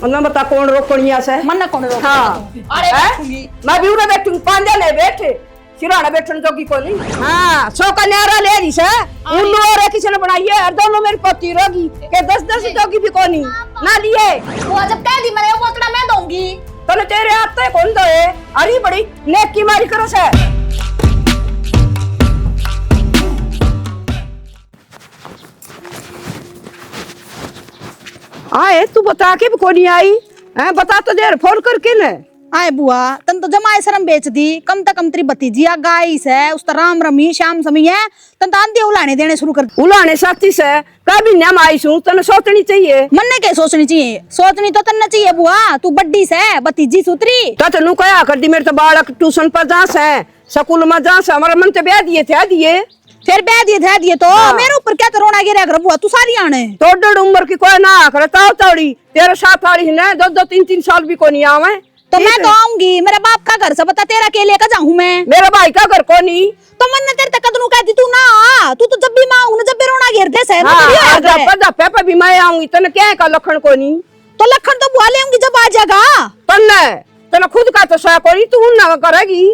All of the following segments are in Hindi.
मतलब बता कौन रोकणिया से मन कौन रोक। हाँ अरे बैठूंगी मैं भी उन्हें बैठूंगी पांजा नहीं बैठे सिराना बैठन जोगी को नहीं। हाँ 100 का न्यारा ले रही है उल्लू और किसी ने बनाई है और दोनों मेरी पति रोगी के 10-10 जोगी भी कोनी ना लिए। वो जब कह दी मैंने वो बोतला मैं दूंगी। तने तेरे हाथ पे कौन दो है अरे बड़ी नेक की मारी करो से। आए तू बता के भी कोनी आई हैं बता तो देर फोन करके न। आए बुआ तन तो जमाए शर्म बेच दी कम तक कम तेरी भतीजिया गाय है उस राम रमी श्याम समी है तन तो आंधी उलाने देने शुरू कर उलाने साथी से कभी न आई सू तने सोचनी चाहिए। मन ने क्या सोचनी चाहिए सोचनी तो तन्ना चाहिए बुआ तू बड्डी से भतीजी सुतरी तो तनु कया कर दी मेरे तो बालक ट्यूशन पर जा से स्कूल में जा से हमारा मन तो ब्याह दिए फिर ब्याह दिए तो मेरे ऊपर क्या तो रोना गिरा कर बुआ तू सारी आने तो डेढ़ उम्र की कोई ना करे ताव तौड़ी तेरे साथ वाली है 2-3 साल भी को नहीं आवे तो मैं तो आऊंगी मेरे बाप का घर से बता तेरा के लेकर जाऊं मैं मेरा भाई का घर को नहीं तो मन ने तेरे तक कदनू कहती तू ना आ तू तो जब भी मैं आऊं ना जब भी रोना गिर दे से पे भी मैं आऊंगी तने क्या का लखन को नहीं तो लखन तो बुआ ले आऊंगी जब आ जाएगा तने खुद का तो सह कोई तू ना करेगी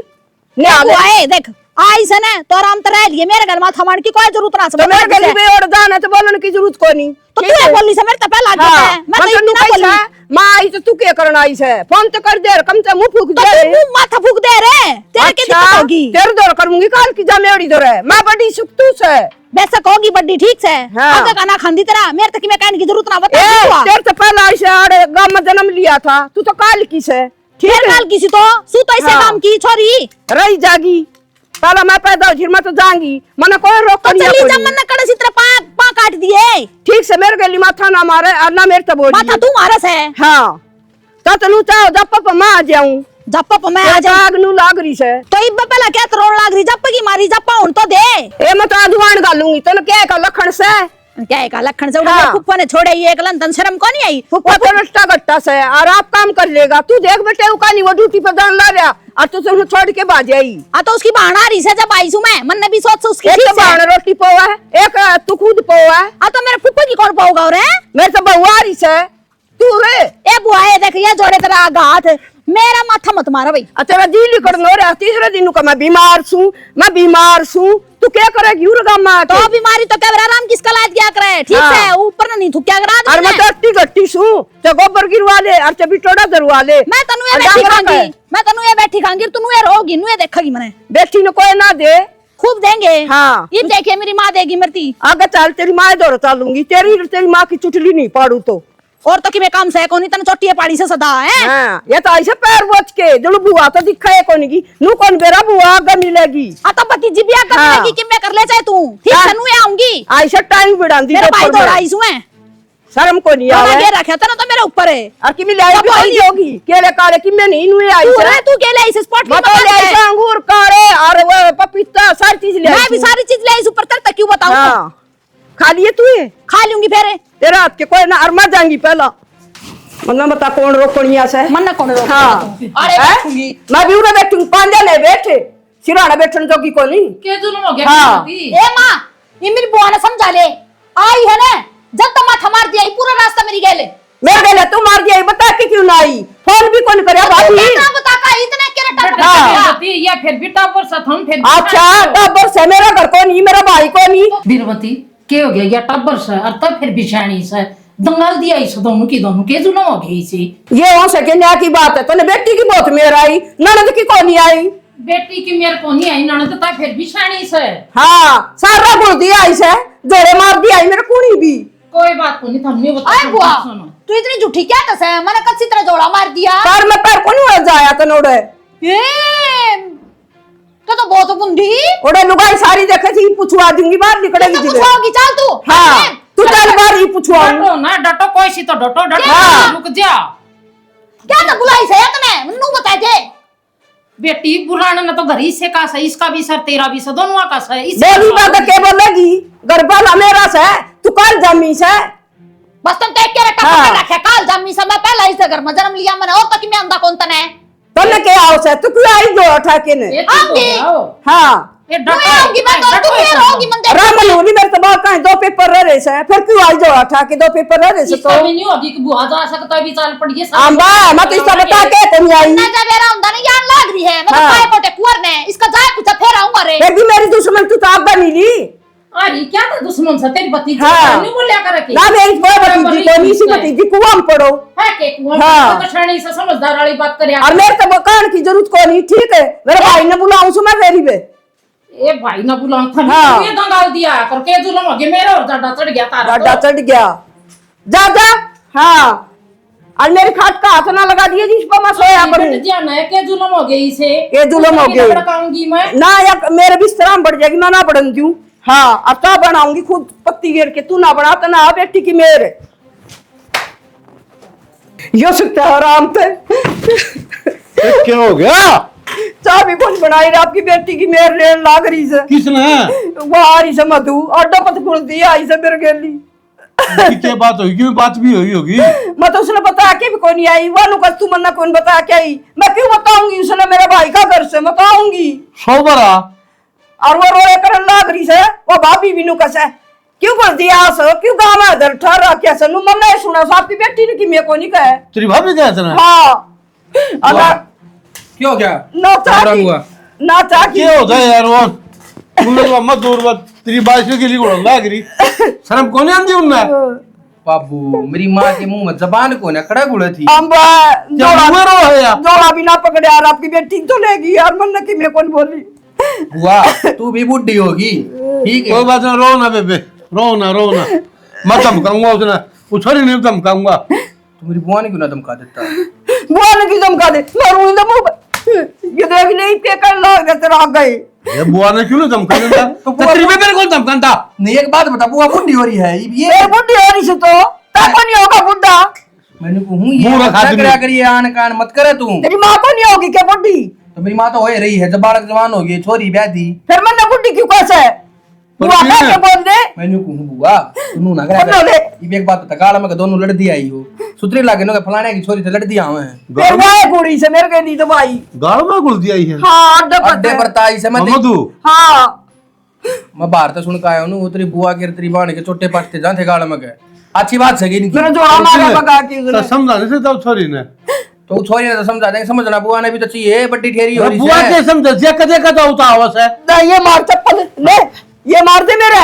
आए देख आई से ना तो आराम तो रह लिए मेरे घर माथा मार की कोई जरूरत ना तो मेरे गली में और जाना तो बोलने की जरूरत को नहीं तो तू बोलनी से मेरे तो पहला आ है मैं तो इतना बोली मां आई तो तू क्या करना आई से फोन तो कर दे कम से मुंह फूक दे तू माथा फूक दे रे तेरे के दिक्कत होगी तेरे दौर करूंगी काल की जामेड़ी दौर है मैं बड़ी सुख तू से बेशक होगी बड्डी ठीक से आगे खाना खांदी तेरा मेरे तक मैं कहने की जरूरत ना बता तेरे तो पहला ऐसे आड़े गांव में जन्म लिया था तू तो काल की से ठीक काल किसी तो सूत ऐसे काम की छोरी रही जागी पहला मैं पैदा हो मैं तो जाऊंगी मने कोई रोक नहीं चली जा मन कड़े सित्र पा काट दिए ठीक से मेरे गली माथा ना मारे और ना मेरे तो बोली माथा तू मारस है हां तो लू चाहो जब पापा मैं आ जाऊं जब पापा मैं आ जाऊं आग नु लाग रही से तो इब पहला क्या तरोड़ लाग रही जब की मारी जब हुन तो दे ए मैं तो अधवान गालूंगी तने क्या का लखन से क्या का लखन से उड़ा फुप्पा ने छोड़े ये एकलन तन शर्म को नहीं आई फुप्पा तो रट्टा गट्टा से और आप काम कर लेगा तू देख बेटे वो कानी वो ड्यूटी पर जान ला रहा और तू से छोड़ के बाज आई आ तो उसकी बहाना रही से जब आई सु मैं मन ने भी सोच उसकी एक तो बहाना रोटी पोवा है एक तू खुद पोवा है आ तो मेरे फुप्पा की कौन पाऊगा रे मेरे तो बहुआ रही से तू रे ए बुआ ये देख ये जोड़े तेरा हाथ मेरा माथा मत मारा भाई तेरा दिल करनो रे तीसरे दिन का मैं बीमार सू तू क्या करेगी उरगम में तो बीमारी तो क्या आराम किसका लायक क्या करे ठीक है ऊपर ना नहीं तू क्या करा और मैं तो अट्टी गट्टी सू ते गोबर गिरवा ले और ते बिटोड़ा दरवा ले मैं तनु ये बैठी खांगी तू ये रोगी नु ये देखेगी मने बेटी ने कोई ना दे खूब देंगे हाँ ये देखे मेरी माँ देगी मरती आगे चल तेरी माँ दौड़ चालूंगी तेरी माँ की चुटली नहीं पाड़ू तो और तो कि मैं काम से कोनी तने चोटिया पाड़ी से सदा है हां ये तो ऐसे पैर बोच के जलू बुआ तो दिखाए कोनी की नु कौन बेरा बुआ आगे मिलेगी आ तो भतीजी बियाह कर लेगी कि मैं कर ले चाहे तू ठीक है नु आऊंगी ऐसे टाइम बिड़ांदी मेरा भाई दौड़ आई सु है शर्म को नहीं आवे ये रखा था ना तो मेरे ऊपर है और कि मिले आई भी होगी केले काले कि मैं नहीं नु आई से तू केले ऐसे स्पॉट में ले आई अंगूर काले और वो पपीता सारी चीज ले आई मैं भी सारी चीज ले आई ऊपर तर तक क्यों बताऊं हां खा लिए तू ये खा लूंगी फिर तेरा हाथ के कोई ना अरमा जाएंगी पहला मतलब बता कौन रोकणिया से मन कौन रोक। हाँ अरे बैठूंगी मैं भी उन्हें बैठूंगी पांजा नहीं बैठे सिराना बैठन जोगी को नहीं के जुल्म हो गया हाँ। ए मां ये मेरी बुआ ने समझा ले आई है ना जब तक माथा मार दिया पूरा रास्ता मेरी गेले मेरे गेले तू मार दिया बता के क्यों ना आई फोन भी कौन करे भाभी इतना बता का इतने केरा बीरबती या फिर बेटा पर साथ हम फिर अच्छा टब्बर से मेरा घर को नहीं मेरा भाई को नहीं बीरबती के हो गया या टब्बर से और तब फिर बिछानी से दंगल दिया इस दोनों के जुल्म हो गई सी ये हो सके न्याय की बात है तूने बेटी की बहुत मेरा आई ननद की को नहीं आई बेटी की मेरे को नहीं आई ननद तब फिर बिछानी से हाँ सारा बोल दिया ऐसे जोड़े मार दिया मेरे कुणी भी कोई बात को नहीं थमने बता बुआ तू इतनी झूठी क्या तस है मैंने कच्ची तरह जोड़ा मार दिया पैर में पैर को नहीं जाया तनोड़े तो बहुत बुंदी ओड़े लुगाई सारी देखे थी पूछवा दूंगी बाहर निकलेगी जी पूछवाओगी चल तू हां तू चल बाहर ही पूछवा डटो ना डटो कोई सी तो डटो रुक जा क्या तो बुलाई से तने मन्नू बता दे बेटी बुलाना ना तो घर ही से का सही इसका भी सर तेरा भी सर दोनों का सर बोली बात के बोलेगी गरबाला मेरा से तू कल जमी से बस तुम देख के रखा पकड़ रखे काल जमी से मैं पहले इस घर में जन्म लिया मैंने और तक मैं अंधा कौन तने तने के आओ से तू क्यों आई जो उठा के ने आंगी हां ये मैं आऊंगी, मैं तो तू फिर आऊंगी मंदिर। राम मनोनी मेरे तो बात कहीं 2 पेपर रह रहे से फिर क्यों आई जो उठा के 2 पेपर रह रहे से इसका भी नहीं होगी कि बुआ जा सकता है भी चाल पड़िए आंबा मत इसका बता के तुम आई ना जा मेरा हुंदा नहीं यान लाग रही है, मैं तो हाँ। काय कोटे कुंवर ने इसका जाए कुछ फिर आऊंगा रे। फिर भी मेरी दुश्मन तू तो आप बनी ली अरे क्या था दुश्मन से तेरी भतीजी हाँ। नहीं बोलिया कर रखी ना मेरी कोई भतीजी को नहीं सी भतीजी कुआं में पड़ो है के वो हाँ। तो शानी से समझदार वाली बात करे और मेरे तो मकान की जरूरत को नहीं ठीक है मेरे भाई ने बुलाऊं सो मैं फेरी पे ए भाई ना बुलाऊं था हाँ। ये दंगाल दिया कर के जुलम हो गया मेरा और जाडा चढ़ गया तारा गड्ढा चढ़ गया जा जा हाँ और मेरी खाट का हाथ ना लगा दिए जिस पर मैं सोया करूं जाना है के जुलम हो गई से के जुलम हो गई भड़काऊंगी मैं ना या मेरे बिस्तर में बढ़ जाएगी मैं ना बढ़न दूं हाँ अब तो बनाऊंगी खुद पत्ती घेर के तू ना बना तो ना बेटी की मेरे यो सकता है आराम से क्या हो गया? चाबी कौन बनाई रहा आपकी बेटी की मेरे रेल लाग रही से किसने? वो आ रही से मधु अड्डा पत खुल दिया आई से मेरे गेली क्या बात होगी? क्यों बात भी हुई होगी? मैं तो उसने बता के भी कौन आई वालों का तू मन्ना कौन बता के आई मैं क्यों बताऊंगी उसने मेरे भाई का घर से बताऊंगी सोबरा और वो रोए करन लाग रही से वो भाभी भी नु कसे क्यों कर दिया सो क्यों गाँव में इधर ठहरा क्या सनु मन्ना सुना सो आपकी बेटी ने की मैं को नहीं कहे तेरी भाभी क्या है? हाँ अगर क्या हो गया? ना चाकी हुआ? ना चाकी क्या होता है यार? वो मुझे मत दूर मत तेरी बात के लिए उड़न लाग रही शर्म कौन आंदी उनने? बाबू मेरी माँ के मुंह में जबान को ना खड़ा गुड़े थी। अम्बा क्या मुंह रो है यार? जोड़ा भी ना पकड़े यार आपकी बेटी तो लेगी यार मन्ना की मैं कौन बोली बुआ तू भी बुढ़ी होगी ठीक है। कोई बात ना, रो ना बेबे, रो ना मैं धमकाऊंगा उसने, वो छोरी नहीं धमकाऊंगा। तू मेरी बुआ ने क्यों ना धमका देता? बुआ ने की धमका दे मारूंगी तो मुंह पे। ये देख नहीं पे कर लो तेरा आ गई ये बुआ ने क्यों नहीं धमका देता? तो तेरी बेबे ने कौन धमकाता? नहीं एक बात बता, बुआ बुढ़ी हो रही है ये ये बुढ़ी हो रही से तो ताको नहीं होगा बुढ़ा मैंने कहूँ ये मुंह रखा क्या दिल्ली। करा करिए आन कान मत करे तू। तेरी माँ को नहीं होगी क्या बुढ़ी तो मेरी माँ तो हो ही रही है, जब बालक जवान हो गई छोरी ब्याह दी। फिर मन्ना बुढ़ी क्यों कैसे है पर बुआ क्यों का है? क्या बोल दे मैंने कहूँ बुआ तू ना करा बोलो ले। ये एक बात बता, काला में दोनों लड़दी आई हो सुतरी लागे नो फलाने की छोरी से लड़दी आवे हैं। फिर वो कुड़ी से मेरे के नहीं तो भाई गाल में घुल दिया ही है। हाँ अड्डा अड्डे पर पत्ते ताई से मैं मधु हाँ मैं बाहर तो सुन के आया हूँ, वो तेरी बुआ के तेरी बाण के छोटे पट्टे जाते गाल में गए। अच्छी बात सही नहीं मेरा की। जोड़ा मारा भगा के तो उसने समझाने से तब छोरी ने तो छोरी ने तो समझा देंगे, समझना बुआ ने भी तो चाहिए बड्डी ठेरी हो रही बुआ के समझ जे कदे कदा होता आवाज है। ना ये मार चप्पल ले ये मार दे मेरे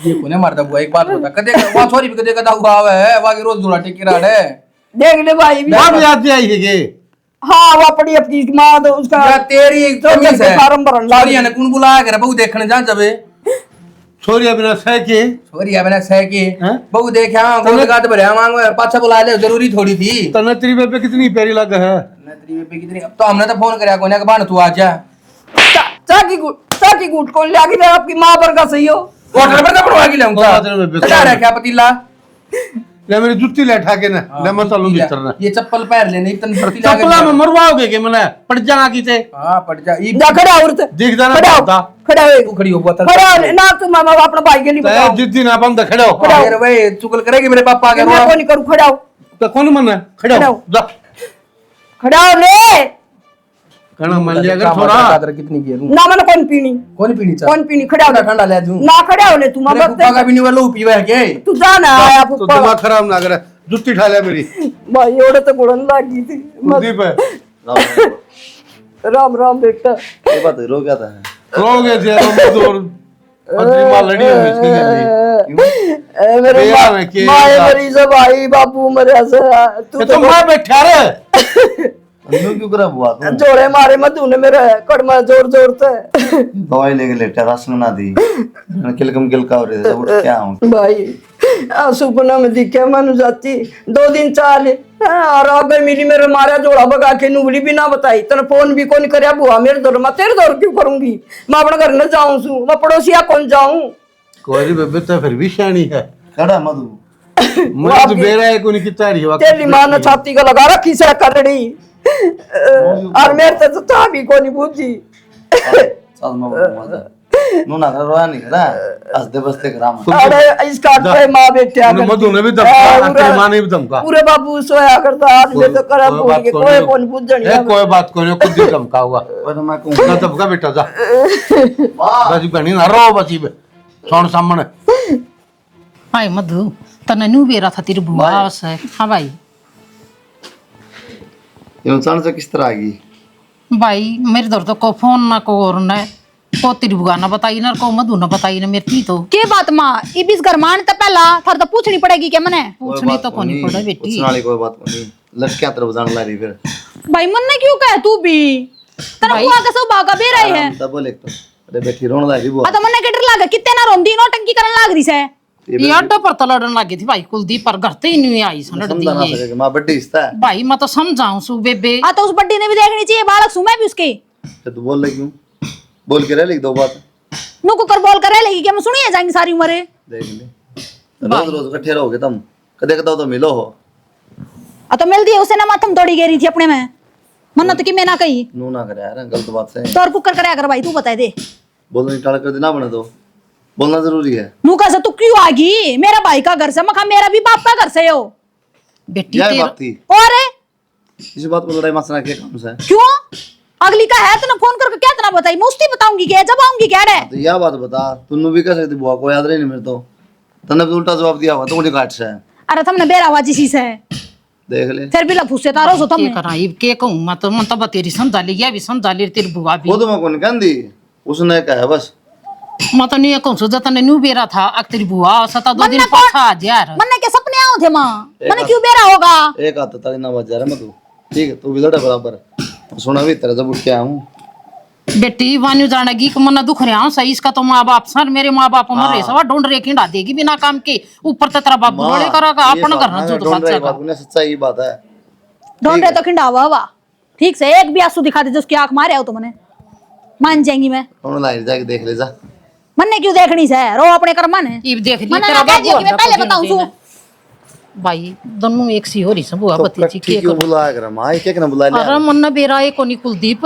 ये कोने मारता बुआ, एक बात बता कदे वहां छोरी भी कदे कदा हुआ है वागे रोज जोड़ा टिक रहा है। देख ले भाई भी बात याद आई है के हाँ वो पड़ी अपनी माँ तो उसका या तेरी एक तो तमीज है। फार्म भरन लाग छोरिया ने कौन बुलाया कर बहू देखने जा जबे छोरी बिना सह के छोरिया मैंने सह के हैं? बहू देखा गोद गात भरया मांगो पाछा बुला ले, जरूरी थोड़ी थी। तने तेरी बेबे कितनी प्यारी लग है। तेरी बेबे कितनी, अब तो हमने तो फोन करया कोने के बाण तू आ जा चाकी गुट कौन ले आगे आपकी माँ पर का सही हो होटल पर तो बनवा के लाऊंगा। होटल में बेकार। क्या रहा क्या पतीला ले मेरी जुत्ती ले ठा के ना ले मैं चलूं भीतर ना ये चप्पल पैर लेने एक तन पतीला चप्पला में मरवाओगे के मने पड़ जाना की ते हां पड़ जा ई जा खड़ा औरत देख जाना खड़ा हो, होता खड़ा हो तू खड़ी हो बुआ खड़ा हो ना तुम मामा अपना भाई के लिए ते बताओ जिद्दी ना बंद खड़े हो खड़ा हो। यार भाई चुगल करेगी मेरे पापा के मैं रोड़ा। को नहीं करूं खड़ा हो तो कौन मन है खड़े खड़ा हो हो। जा खड़ा हो ले कना मान लिया अगर काम थोड़ा चादर कितनी की है ना मन कौन पीनी कौन पीनी चाह कौन पीनी खड़ा हो ले। ठंडा ले दूं ना खड़ा हो ले तुम मेरे मत पापा का भी नहीं वाला पीवा है के तू जाना आया तो पुप्पा दिमाग खराब ना करे जुत्ती ठा ले मेरी भाई ओड़े तो गुड़न लगी थी कुलदीप है राम राम बेटा ये बात रो क्या था? रोगे जे मजदूर पत्नी मां लड़ी हुई इसकी गली ए मेरे बेया में के माए का- मरी सब भाई बापू मरे से तू ये तो मैं बैठा रे अंदर क्यों करा बुआ तू? जोड़े मारे मत तूने मेरे कड़मा जोर जोर से दवाई लेके लेटा राशन ना दी किलकम किलका हो रही उठ क्या हूँ भाई सुपना में दिखे मनु जाती 2 दिन चाले और अब मिली मेरे मारा जोड़ा बगा के नुगली भी ना बताई तेरे फोन भी कौन करे बुआ मेरे दौर मैं तेरे दौर क्यों करूंगी मैं अपने घर न जाऊं सू मैं पड़ोसिया कौन जाऊं कोई बेबे तो फिर भी शानी है कड़ा मधु मुझे तो बेरा है कोनी कितना रही है तेरी माँ ने छाती का लगा रखी से करड़ी और मेरे तो चाबी को नहीं बूझी साथ में मजा नूना कर रोया नहीं करा हंसते बसते करा अरे इसका पे माँ बेटे उन्हें मधु ने भी धमका तेरी माँ ने भी धमका पूरे बाबू सोया करता आज में तो करा बोल के कोई कौन बुझ ए कोई बात कोई नहीं खुद ही धमका हुआ पर मैं कहूँ ना धमका बेटा जा बाजी बहनी ना रो बची बे सोन सामने हाय मधु तने न्यू बेरा था तेरी बुआ से हाँ भाई ये इंसान से किस तरह आ गई भाई मेरे दर तो को फोन ना को और न को तेरी बुआ ना बताई ना को मधु ना बताई ना मेरी तो के बात माँ इबिस घर मान तो पहला थार तो पूछनी पड़ेगी क्या मने पूछनी तो कोनी पड़ा बेटी पूछने वाली कोई बात नहीं लड़कियां तरफ जाने ला रही फिर भाई मन ने क्यों कहे तू भी तेरा बुआ का स्वभाव का बेरा है तब बोले तो अरे बेटी रोने लगी वो आ तो मन ने के डर लागे कितने ना रोंदी नौटंकी करन लाग रही से ये अड्डा पर तो लड़न लगी थी भाई कुलदीप पर घर ते ही नहीं आई सन लड़ समझा ना दी सके मां बड्डी हिस्सा है भाई मैं तो समझाऊं सु बेबे आ तो उस बड्डी ने भी देखनी चाहिए बालक सुमे भी उसके तो तू बोल रही क्यों बोल के रह लिख दो बात नुको कर बोल कर लेगी क्या मैं सुनिए जाएंगी सारी उम्र देख ले रोज रोज इकट्ठे रहोगे तुम कदे कदा तो मिलो हो आ तो मिल दिए उसे ना माथम तोड़ी गेरी थी अपने में मन्नत की मैं ना कही नू ना करे यार गलत बात से तोर कुकर करे अगर भाई तू बता दे बोलने टाल कर देना बने दो बोलना जरूरी है मुका से तू क्यों आ गई मेरा भाई का घर से मखा मेरा भी बाप का घर से हो बेटी यह तेरा बात थी और इस बात को लड़ाई मसला के काम से क्यों अगली का है तो ना फोन करके क्या तना बताई मैं उसकी बताऊंगी क्या जब आऊंगी क्या रे तो यह बात बता तू भी कह सकती बुआ को याद नहीं मेरे तो तने भी उल्टा जवाब दिया हुआ तो मुझे काट से है अरे तुमने बेरावाजी सी से देख ले फिर भी लफूसे तारो सो तुम के कराई के कहूं मैं तो मन तो तेरी समझा ली या भी समझा ली तेरी बुआ भी वो तो मैं कौन कहंदी उसने कहा बस मैं तो नहीं कहूं सो जतने न्यू बेरा था अक तेरी बुआ सता 2 दिन पाछा आ जा यार मन्ने के सपने आओ थे मां मन्ने क्यों बेरा होगा एक हाथ ताली ना बज जा रहा मैं तू ठीक है तू भी लड़े बराबर सुना भी तेरा जब उठ के आया हूँ बेटी वान्यू जानेगी कि मना दुख रहा हूं सही इसका तो माँ बाप सर मेरे माँ बाप मरे सवा ढूंढ रे खिंडा देगी बिना काम के ऊपर तो तेरा बाप बोले करेगा अपन करना जो तो रही बात उन्हें सच्चाई बात है ढूंढ रहे तो खिंडावा हवा ठीक से एक भी आंसू दिखा दे जो उसकी आंख मारे हो तो मने मान जाएंगी मैं कौन लाई जाके देख ले जा मन्ने क्यों देखनी से रो अपने कर्म ने ये देख ली मन्ने तेरा कह दिया बाप कि मैं पहले बताऊं सू भाई दोनों एक सी हो रही सब बुआ बती जी के क्यों बुलाया कर मां ये क्या बुला लिया अरे मन बेरा एक कोनी कुलदीप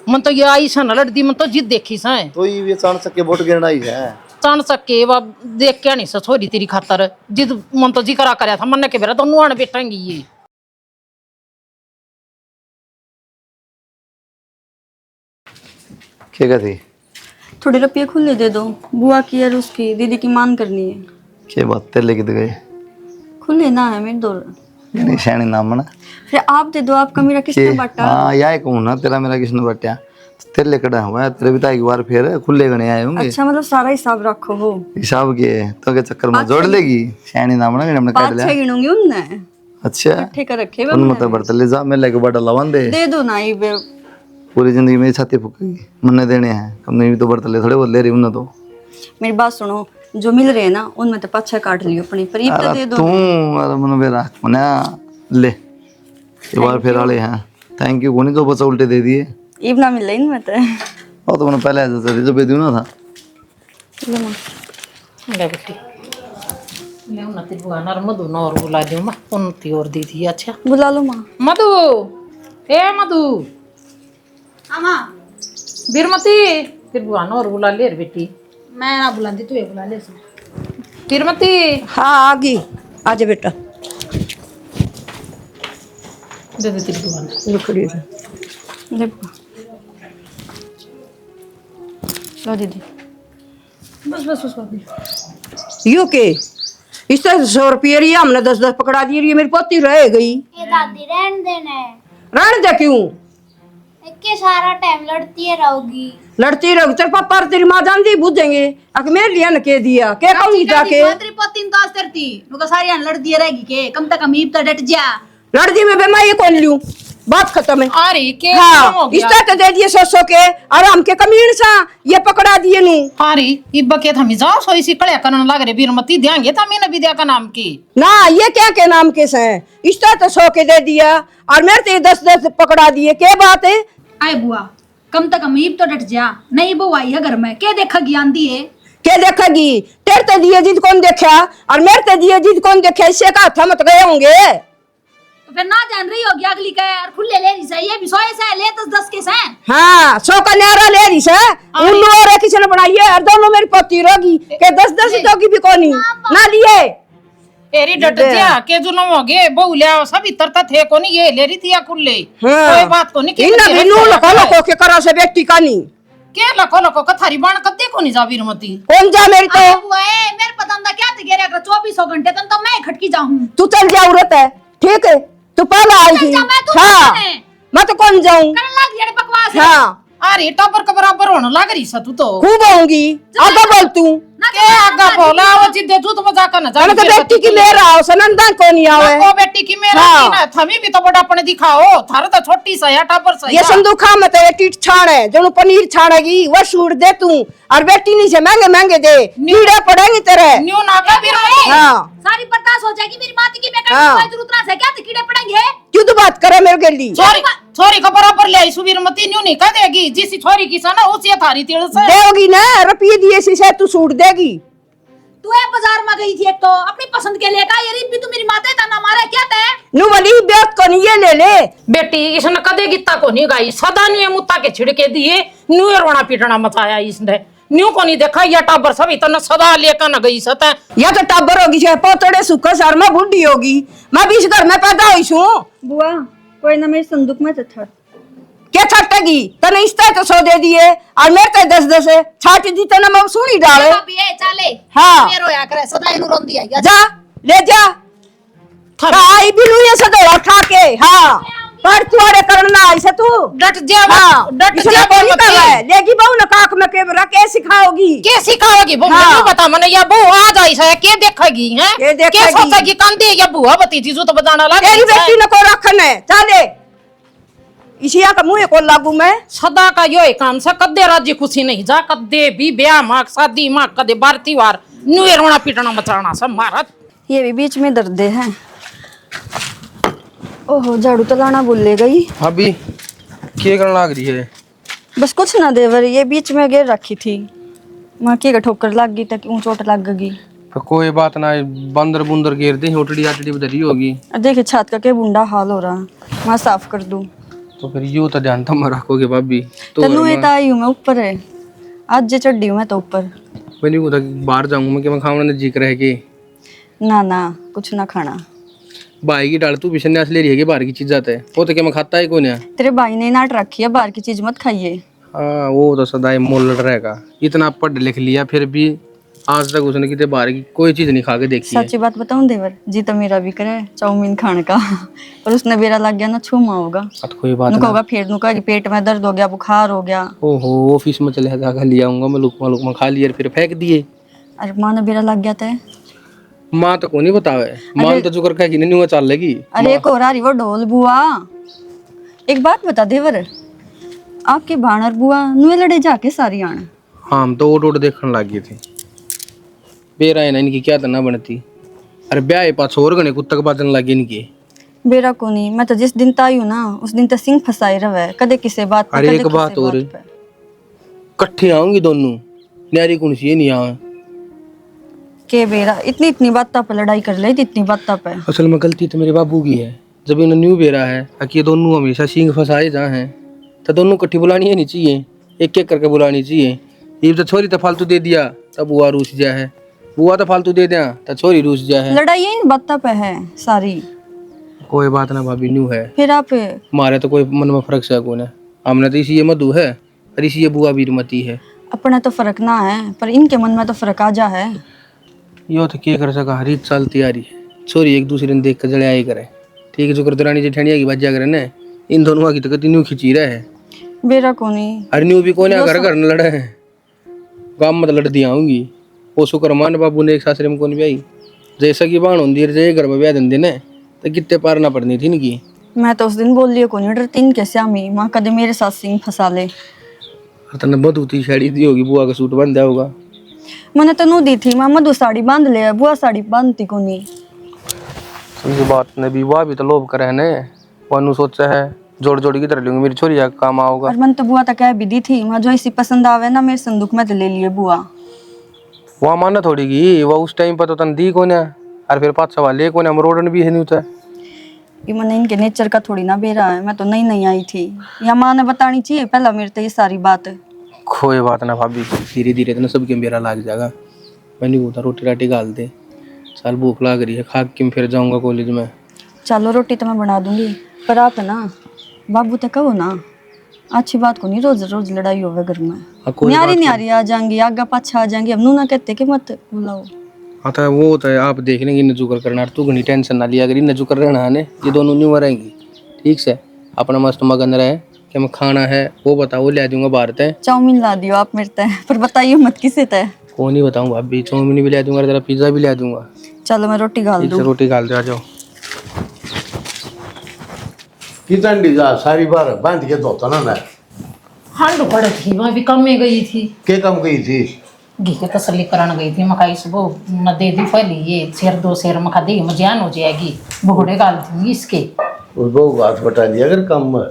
मन तो ये आई सन लड़दी मन तो जिद देखी सा तो ये चाण सके वोट गिरना ही है चाण सके वा देख क्या नहीं छोरी तेरी खातर जिद मन तो जी करा करया था मन के बेरा दोनों आने बैठेंगी ये क्या कहती थोड़े रुपये खुले दे दो बुआ की और उसकी दीदी की मान करनी है क्या बात तेरे लेके गए खुले ना है मेरे दो निशानी नाम ना फिर आप दे दो आपका मेरा किसने बांटा हाँ यह कहूँ ना तेरा मेरा किसने बटा तेरे लिए कड़ा हुआ है तेरे भी तो एक बार फिर खुले गणे आए होंगे अच्छा मतलब सारा हिसाब रखो हो हिसाब के तो के चक्कर में जोड़ लेगी शैनी नाम ना हमने काट 5-6 लिया गिनूंगी उनने अच्छा इकट्ठे कर रखे उन मत बर्तन ले जा मैं लेके बड़ा लवन दे दे दो ना ये पूरी जिंदगी मेरी छाती फूकेगी मन्ने देने हैं हमने भी तो बर्तन ले थोड़े बहुत ले रही उन्हें तो मेरी बात सुनो जो मिल रहे हैं ना उनमें तो 5-6 काट लियो अपनी पर ये तो दे दो तू अरे मन बेरा मना ले एक बार फिर आले हैं थैंक यू कोनी तो बस उल्टे दे दिए ईब ना मिल रही मैं तो और तो मैंने पहले ऐसा जो बेदू ना था ले बेटी ले उन तेरी बुआ ना मधु ना और बुला दूं मैं उनती और दी थी अच्छा बुला लो माँ मधु ए मधु मां बीरमती तेरी बुआ ना और बुला ले रे बेटी मैं ना बुलाती तू ये बुला ले बीरमती हाँ आ गई आजा बेटा दे दे तेरी बुआ ने लकड़ी ले बुआ लो दीदी बस बस बस यू के इससे 100 रुपये रिया हमने 10-10 पकड़ा दिए ये मेरी पोती रह गई ये दादी रहन देना है रहने दे क्यों इक्के सारा टाइम लड़ती है रहोगी लड़ती रहो तेरे पापा और तेरी माँ जानती बुझेंगे अक मेरे लिए न के दिया के कहूंगी जाके तेरी पोती तो आज तेरती नुका सारी लड़ दिए रहेगी के कम से कम ईब तो डट जा लड़दी में बेमा ये कौन लूं बात खत्म है अरे के हाँ इसका तो दे दिए 100 के और हमके कमीन सा ये पकड़ा दिए नू अरे इब्बा के थमी जाओ सो इसी कड़े करन लग रे बीरमती देंगे था मैंने विद्या का नाम की ना ये क्या के नाम के से इसका तो 100 के दे दिया और मेरे तो 10-10 पकड़ा दिए क्या बात है आए बुआ कम से कम ईब तो डट जा नहीं बुआ आई है घर में क्या देखेगी आंधी है क्या देखेगी तेरे तो दिए जिद कौन देखा और मेरे तो दिए जिद कौन देखा इससे का था मत गए होंगे तो तो फिर ना जान रही होगी अगली का और खुले ले रही से ये भी 100 से ले 10 के से। हाँ 100 का न्यारा ले रही है उल्लू और किसी ने बनाई है और दोनों मेरी पति रोगी के 10-10 दोगी भी कोनी ना लिए एरी डट जा के जुलम हो गए बहु ले आओ सब इतर थे कोनी ये ले रही थी या खुले कोई बात कोनी के इन बिनु लको के करा से बेटी का नहीं के लको का थारी बाण कद्दे कोनी जा वीरमती कौन जा मेरी तो बुआ मेरे पता ना क्या थे गेरे 24 घंटे तो मैं खटकी जाऊं। तू चल जा औरत है ठीक है तू पहले आई थी हाँ मैं तो कौन जाऊं करन लग ये बकवास। हाँ अरे टबर के बराबर होने लग रही स तू तो खूब होंगी आगे बोल तू के आगा बोला वो जिद्दे जूत बजा कर ना जा मैंने तो बेटी की मेरा आओ सनंदन को नहीं आवे को बेटी की मेरा हाँ। की ना थमी भी तो बड़ा अपने दिखाओ थारे तो छोटी सा या टबर सा ये संदूखा में तो ये टीट छाण है जो पनीर छाड़ेगी वो सूट दे तू और बेटी नहीं से महंगे महंगे दे कीड़े पड़ेंगे तेरे न्यू ना का वीरमती हाँ सारी बर्दाश्त हो जाएगी मेरी माती की मैं हाँ। कोई जरूरत ना से क्या कीड़े पड़ेंगे। क्यों तू बात करे मेरे के लिए छोरी छोरी का बराबर ले आई सुवीरमती न्यू नहीं कह देगी जिस छोरी की सा ना उसी थारी तिल से देगी ना रुपये दिए से तू सूट देगी। तू है बाजार में गई थी एक तो अपनी पसंद के लिए का ये भी तू मेरी माता तना मारे क्या तय नु वाली बेट को नहीं ये ले ले बेटी इसने कदे गीता को नहीं गाई सदा न्यू मुत्ता के छिड़के दिए न्यू रोना पीटना मचाया इसने न्यू को नहीं देखा या टाबर सब इतना सदा लेकर न गई सता या तो टाबर होगी चाहे पोतड़े सुखा सर में बुढ़ी होगी मैं भी इस घर में पैदा हुई हूँ बुआ कोई ना मेरे संदूक में तो था क्या छटेगी तने इस्ता तो 100 दे दिए और मेरे तो 10-10 है छाट दी तने मैं सुनी डाले भाभी ए चले हाँ मेरे रोया करे सदा नु रोंदी आई जा ले जा आई बिलू ये सदा उठा के हाँ पर तुआरे करना ऐसे तू डट जा हाँ डट इसने जा कोई नहीं कर रहा है लेगी बहू ना काक में के रखे सिखाओगी के सिखाओगी वो हाँ। मुझे बता मने या बहू आ जाई है के देखेगी हैं के देखेगी? के सोचेगी कांदी या बुआ बती थी जो तो बजाना लगा तेरी बेटी ने को रखने चले इसिया का मुंह को लागू मैं सदा का यो काम से कदे राज्य खुशी नहीं जा कदे भी ब्याह मां शादी मां कदे बारती वार न्यू रोना पीटना मचाना सब मारा ये भी बीच में दर्द है। ओहो झाड़ू तो लाना भूल ले गई भाभी क्या करने लग रही है? बस कुछ ना देवर ये बीच में गिर रखी थी माँ की ठोकर लग गई तक चोट लग गई। तो कोई बात ना बंदर बुंदर गिर दे होटड़ी आटड़ी बदरी होगी देखिए छत का क्या बुंडा हाल हो रहा मैं साफ कर दूं तो फिर यूं तो ध्यान तो रखोगे भाभी तो तनु ये आई हूँ मैं ऊपर है आज जे चढ़ी हूँ मैं तो ऊपर मैंने को बाहर जाऊंगा मैं कि मैं खाऊंगा ना जिक्र है कि ना कुछ ना खाना भाई की डाल तू बिशन्यास ले रही है कि बाहर की चीज जाता है वो तो क्या मैं खाता है कौन है तेरे भाई ने नाट रखी है बाहर की चीज मत खाइए। हाँ वो तो सदा मोल लड़ रहेगा इतना पढ़ लिख लिया फिर भी आज तक उसने कितने बाहर की कोई चीज नहीं खा के देखी है। सच्ची बात बताऊं देवर जी तो मेरा भी करे चाउमीन खाने का और उसने बेरा लग गया ना छूमा होगा बात कोई बात नुका होगा फिर नुका पेट में दर्द हो गया बुखार हो गया। ओहो ऑफिस में चले जाकर ले आऊंगा मैं लुकमा खा लिया फिर फेंक दिए। अरे माँ ने बेरा लग गया था। माँ तो को नहीं बतावे माँ तो जुकर खाएगी नहीं चल लेगी। अरे एक और आ रही वो ढोल बुआ एक बात बता देवर आपके बाणर बुआ नुए लड़े जाके सारी आने। हाँ हम तो ओट देखने लग गए थे बेरा है ना इनकी क्या तो ना बनती। अरे ब्याह पास और गने कुत्तक बाजन लगे इनके बेरा को नहीं मैं तो जिस दिन ताई हूँ ना उस दिन तो सिंह फसाए रहे कदे किसे बात पे, अरे कदे एक किसे बात और पे। कट्ठी आऊंगी दोनों न्यारी कौन सी ये नहीं आवे के बेरा इतनी बात पे लड़ाई कर ले इतनी बात पे। असल में गलती तो मेरे बाबू की है जब इन्होंने न्यू बेरा है कि ये दोनों हमेशा सिंह फंसाए जहाँ हैं तो दोनों कट्ठी बुलानी है नहीं चाहिए एक एक करके बुलानी चाहिए। ये तो छोरी तो फालतू दे दिया तब बुआ रूस जा है बुआ तो फालतू दे दिया तो छोरी रूस जा है। लड़ाई इन बात पे है सारी। कोई बात ना भाभी न्यू है फिर आप हमारे तो कोई मन में फर्क सा कौन है हमने तो इसी ये मधु है और इसी ये बुआ बीरमती है। अपना तो फर्क ना है पर इनके मन में तो फर्क आ जा है। यो तो क्या कर सका हरी साल तैयारी है छोरी एक दूसरे ने देख कर जड़े आई करे ठीक है जो कर रानी जेठानिया की बजा करे ना इन दोनों की तो कति न्यू खिंची रहे है बेरा को नहीं अरे न्यू भी कौन घर घर न लड़े हैं गाँव में तो लड़ दिया आऊंगी वो शुक्र मान बाबू ने एक सासरे में कौन ब्याई जैसा की बाण होती है घर में ब्याह देंदे ने तो कितने पार ना पड़नी थी इनकी। मैं तो उस दिन बोल लिया कौन डर तीन कैसे आमी माँ कदे मेरे साथ सिंह फंसा ले। तने बदूती साड़ी दी होगी बुआ का सूट बंद होगा मैंने तो नू दी थी माँ मधु साड़ी बांध ले बुआ साड़ी बांधती को नहीं। समझी बात ने भी बुआ भी तो लोभ करे ने वानू सोचा है जोड़ जोड़ की तरह लूंगी मेरी छोरी का काम आओगा। और मन तो बुआ तक कह भी दी थी माँ जो ऐसी पसंद आवे ना मेरे संदूक में तो ले लिए बुआ। वहाँ माना थोड़ी की वह उस टाइम पर तो तन दी कोने और फिर 5 सवाल ले कोने हम रोडन भी है नहीं होता ये मैंने इनके नेचर का थोड़ी ना बेरा है, मैं तो नई नई आई थी, या माँ ने बतानी चाहिए पहला मेरे तो ये सारी बात। कोई बात ना भाभी, धीरे धीरे तो सबके मेरा लाग जाएगा। मैंने बोला रोटी राटी गाल दे, साल भूख लाग रही है, खा के फिर जाऊंगा कॉलेज में। चलो रोटी तो मैं बना दूंगी, पर आप है ना बाबू तो कहो ना, अच्छी बात को नहीं रोज रोज लड़ाई होवे घर में। न्यारी न्यारी आ जाएंगी, आगा पाछा आ जाएंगी, हम नू ना कहते कि मत बुलाओ। हाँ तो वो होता है, आप देख लेंगे न जुकर करना, तू घनी टेंशन ना लिया करी, न जुकर रहना है ये दोनों न्यू रहेंगी। ठीक से अपना मस्त मगन रहे कि मैं खाना है वो बताओ, ले दूंगा बाहर तय। चाउमीन ला दियो आप मेरे तय, पर बताइए मत किसे तय। को नहीं बताऊँ भाभी, चाउमीन भी ले दूंगा, तेरा पिज्जा भी ले दूंगा। चलो मैं रोटी गाल दूं। रोटी गाल दे, आ जाओ। कितन डीजा सारी बार बांध के धोता ना ना हांड पड़ थी, वहाँ भी कम में गई थी, के कम गई थी? घी के तसली कराने गई थी। मकाई सुबह न दे दी पहले, ये शेर 2 शेर मखा दी मजान हो जाएगी, भुगड़े गाल दूंगी इसके। उस बहू को हाथ बटा दिया अगर काम में।